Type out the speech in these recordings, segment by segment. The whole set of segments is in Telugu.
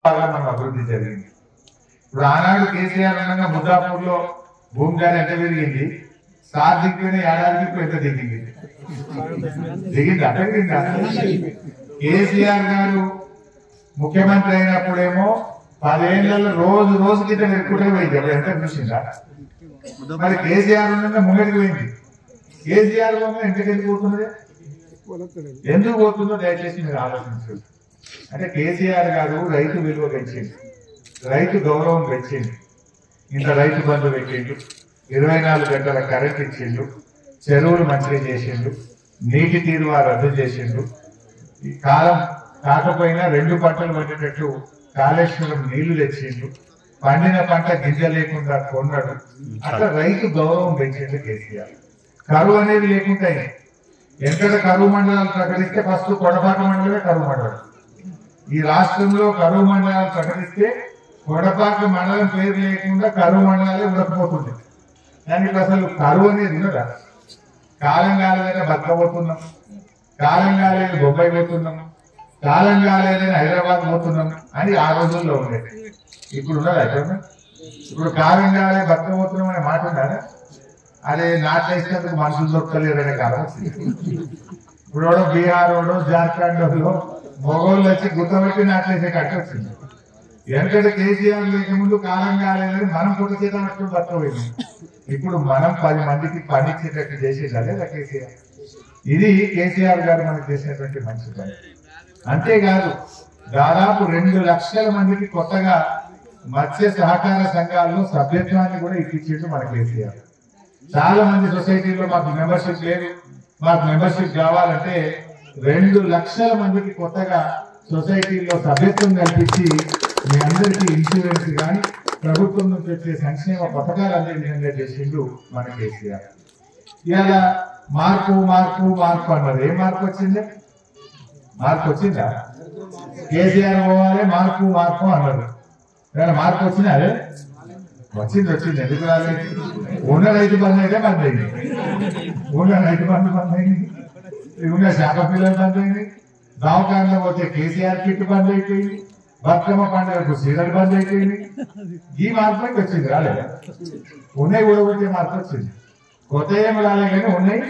మనం అభివృద్ధి జరిగింది. ఇప్పుడు ఆనాడు కేసీఆర్ ఉండగా ముద్దాపూర్లో భూమి ధర ఎంత పెరిగింది, సార్ దిక్కునే ఏడాదికి ఎంత దిగింది అక్కడికి. కేసీఆర్ గారు ముఖ్యమంత్రి అయినప్పుడేమో 10 ఏళ్లలో రోజు రోజుకి ఎక్కువే పోయింది. అప్పుడు ఎంత చూసిందా? మరి కేసీఆర్ ఉండగా ముంగడికి పోయింది. కేసీఆర్ ఎంతకి వెళ్ళిపోతున్నది, ఎందుకు పోతుందో దయచేసి మీరు ఆలోచించండి. అంటే కేసీఆర్ గారు రైతు విలువ పెంచింది, రైతు గౌరవం పెంచింది, ఇంత రైతు బంధు పెట్టిండు, 24 గంటల కరెంట్ ఇచ్చిండు, చెరువులు మంచిగా చేసిండు, నీటి తీరువా రద్దు చేసిండు, ఈ కాలం కాకపోయినా 2 పంటలు పండేటట్టు కాళేశ్వరం నీళ్లు తెచ్చిండు, పండిన పంట గింజ లేకుండా కొన్నాడు. అట్లా రైతు గౌరవం పెంచిండు కేసీఆర్. కరువు అనేది లేకుండా ఎక్కడ కరువు మండలాలు ప్రకటిస్తే ఫస్ట్ కొడపాక మండలమే కరువు మండలం. ఈ రాష్ట్రంలో కరువు మండలాలు ప్రకటిస్తే కొడపాక మండలం పేరు లేకుండా కరువు మండలాలే ఉండకపోతుంది. దానికి అసలు కరువు అనేది ఉన్నదా? కాలం కాలేదైనా బతకపోతున్నాం, కాలం కాలేదు బొంబాయి పోతున్నాం, కాలం కాలేదని హైదరాబాద్ పోతున్నాం అని ఆ రోజుల్లో ఉండేది. ఇప్పుడు ఉన్నదా? ఇప్పుడు కాలం కాలే బతకపోతున్నాం అనే మాట ఉన్నారా? అదే నాటేసినందుకు మనుషులు దొరకలేరనే కాలం వచ్చింది. ఇప్పుడు బీహార్ వాడు జార్ఖండ్ లో మొగోళ్ళు వచ్చి గుర్తపెట్టి నాటేసే కట్ట వచ్చింది. ఎందుకంటే కేసీఆర్ లేకముందు కాలం కాలేదని మనం పుట్ట చేత పట్టుకుని బతకపోయింది. ఇప్పుడు మనం 10 మందికి పనిచ్చేటట్టు చేసేది అదే కేసీఆర్. ఇది కేసీఆర్ గారు మనకు చేసినటువంటి మంచి పని. అంతేకాదు దాదాపు 2 లక్షల మందికి కొత్తగా మత్స్య సహకార సంఘాల్లో సభ్యత్వాన్ని కూడా ఇప్పించేది మన కేసీఆర్. చాలా మంది సొసైటీలో మాకు మెంబర్షిప్ లేదు, మాకు మెంబర్షిప్ కావాలంటే 2 లక్షల మందికి కొత్తగా సొసైటీలో సభ్యత్వం కల్పించి మీ అందరికీ ఇన్సూరెన్స్ కానీ ప్రభుత్వం నుంచి వచ్చే సంక్షేమ పథకాలు అందే విధంగా చేసిండు మన కేసీఆర్. ఇలా మార్పు మార్పు మార్పు అన్నారు. ఏం మార్పు వచ్చింది? మార్పు వచ్చిందా? కేసీఆర్ పోవాలి మార్పు మార్పు అన్నారు. ఏమైనా మార్పు వచ్చిందా? అదే వచ్చింది. ఎందుకు రాలేదు? ఉన్న రైతు బంధు అయితే బంద్ అయింది, ఉన్న రైతు బంధు బంద్ అయింది, ఉన్న శాఖ పిల్లలు బంద్ అయింది, దవాఖానలో పోతే కేసీఆర్ కిట్ బంద్ అయిపోయింది, బతుకమ్మ పండుగకు సీరియల్ బంద్ అయిపోయింది. ఈ మార్పు వచ్చింది, రాలేదా? ఉన్నాయి ఊడగొట్టే మార్పు వచ్చింది. కొత్త ఏం రాలే కానీ ఉన్నాయి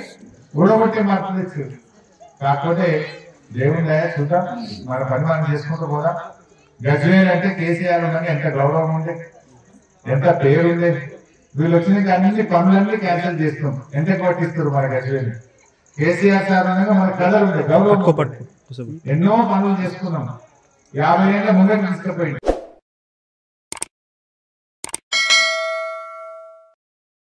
ఊడగొట్టే మార్పు తెచ్చింది. కాకపోతే దేవుని దయ చూద్దాం, మన పని మనం చేసుకుంటూ పోదాం. గజ్వేల్ అంటే కేసీఆర్ ఉన్నది ఎంత గౌరవం ఉండే, ఎంత పేరుండే. వీళ్ళు వచ్చినాక అన్ని పనులన్నీ క్యాన్సిల్ చేస్తాం. ఎంత కొట్టిస్తారు మన గజ్వేల్. కేసీఆర్ సార్ అనగా మన కలర్ ఉండే గౌరవం, ఎన్నో పనులు చేసుకున్నాం. 50 ఏళ్ళ ముందే తీసుకుపోయింది.